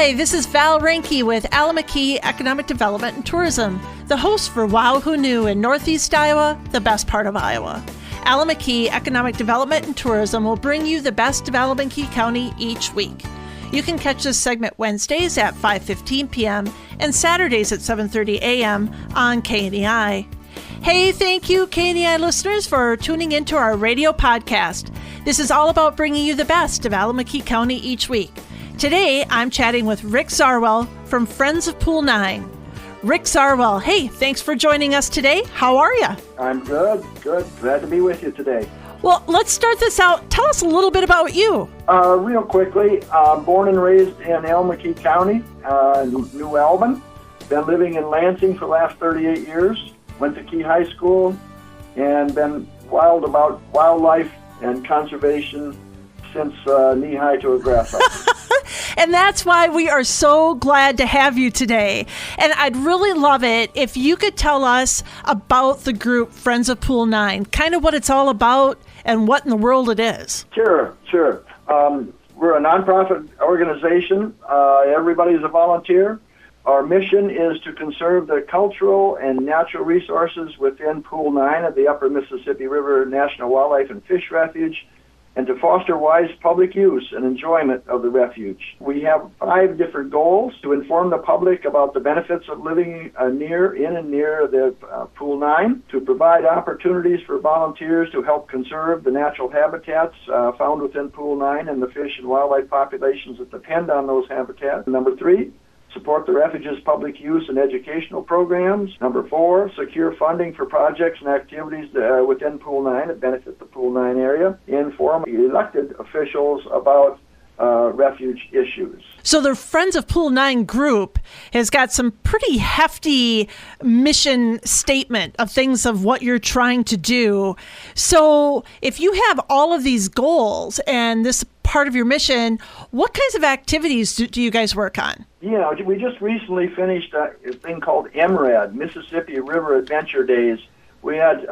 Hi, this is Val Ranke with Alameda Economic Development and Tourism, the host for Wow Who Knew in Northeast Iowa, the best part of Iowa. Alameda Economic Development and Tourism will bring you the best of Alameda County each week. You can catch this segment Wednesdays at 5:15 p.m. and Saturdays at 7:30 a.m. on KNEI. Hey, thank you, KNEI listeners, for tuning into our radio podcast. This is all about bringing you the best of Alameda County each week. Today, I'm chatting with Rick Zarwell from Friends of Pool 9. Rick Zarwell, hey, thanks for joining us today. How are you? I'm good. Glad to be with you today. Well, let's start this out. Tell us a little bit about you. Real quickly, born and raised in Alameda County, New Albin. Been living in Lansing for the last 38 years. Went to Key High School and been wild about wildlife and conservation since knee-high to a grasshopper. And that's why we are so glad to have you today. And I'd really love it if you could tell us about the group Friends of Pool 9, kind of what it's all about and what in the world it is. Sure. We're a nonprofit organization. Everybody's a volunteer. Our mission is to conserve the cultural and natural resources within Pool 9 of the Upper Mississippi River National Wildlife and Fish Refuge, and to foster wise public use and enjoyment of the refuge. We have 5 different goals: to inform the public about the benefits of living in and near the Pool 9, to provide opportunities for volunteers to help conserve the natural habitats found within Pool 9 and the fish and wildlife populations that depend on those habitats. Number 3, support the refuge's public use and educational programs. Number 4, secure funding for projects and activities within Pool 9 that benefit the Pool 9 area. Inform elected officials about refuge issues. So the Friends of Pool 9 group has got some pretty hefty mission statement of things of what you're trying to do. So if you have all of these goals and this part of your mission, what kinds of activities do you guys work on? Yeah, we just recently finished a thing called MRAD, Mississippi River Adventure Days. We had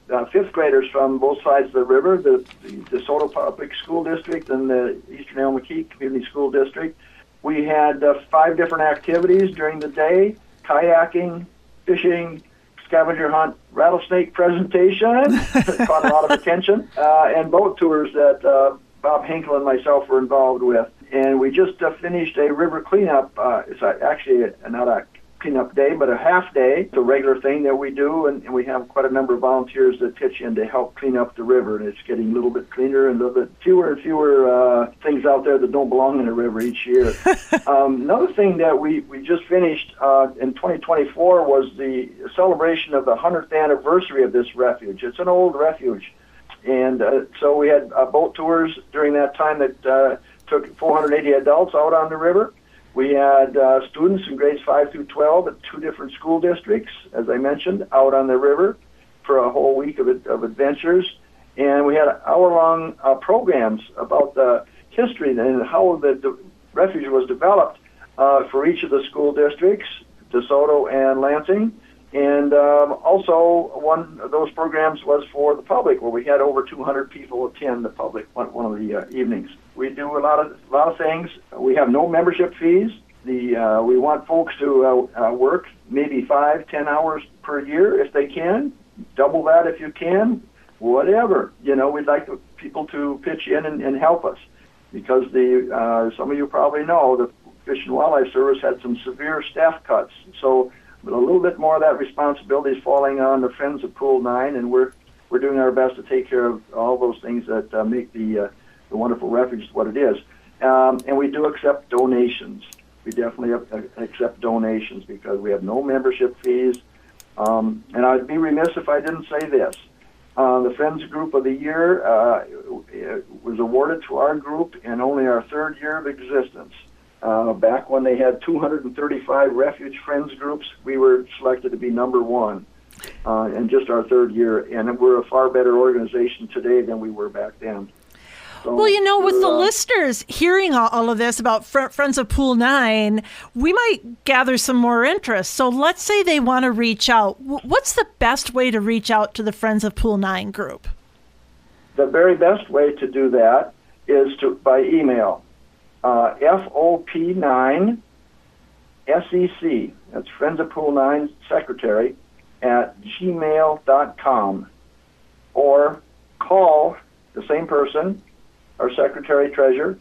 5th graders from both sides of the river, the DeSoto Public School District and the Eastern Alameda Community School District. We had 5 different activities during the day: kayaking, fishing, scavenger hunt, rattlesnake presentation, caught a lot of attention, and boat tours that Bob Hinkle and myself were involved with. And we just finished a river cleanup. It's actually not a cleanup day, but a half day. It's a regular thing that we do, and we have quite a number of volunteers that pitch in to help clean up the river, and it's getting a little bit cleaner and a little bit fewer and fewer things out there that don't belong in the river each year. Another thing that we just finished in 2024 was the celebration of the 100th anniversary of this refuge. It's an old refuge, and so we had boat tours during that time that took 480 adults out on the river. We had students in grades 5 through 12 at 2 different school districts, as I mentioned, out on the river for a whole week of adventures. And we had hour-long programs about the history and how the refuge was developed for each of the school districts, DeSoto and Lansing. And also one of those programs was for the public, where we had over 200 people attend the public one of the evenings. We do a lot of things. We have no membership fees. We want folks to work maybe 5-10 hours per year if they can. Double that if you can. Whatever. We'd like people to pitch in and help us, because some of you probably know the Fish and Wildlife Service had some severe staff cuts. So a little bit more of that responsibility is falling on the Friends of Pool 9, and we're doing our best to take care of all those things that make the wonderful refuge what it is. And we do accept donations. We definitely accept donations because we have no membership fees. And I'd be remiss if I didn't say this. The Friends Group of the Year was awarded to our group in only our 3rd year of existence. Back when they had 235 Refuge Friends groups, we were selected to be number 1 in just our 3rd year. And we're a far better organization today than we were back then. So, well, with the listeners hearing all of this about Friends of Pool 9, we might gather some more interest. So let's say they want to reach out. What's the best way to reach out to the Friends of Pool 9 group? The very best way to do that is by email. FOP9 SEC, that's Friends of Pool 9 Secretary, at gmail.com. Or call the same person, our Secretary Treasurer,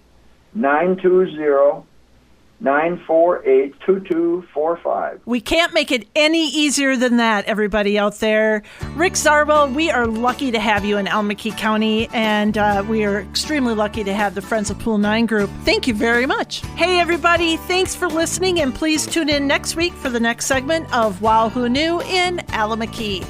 920-948-2245. We can't make it any easier than that, everybody out there. Rick Zarwell, we are lucky to have you in Alameda County, and we are extremely lucky to have the Friends of Pool 9 group. Thank you very much. Hey, everybody, thanks for listening, and please tune in next week for the next segment of Wow Who Knew in Alameda.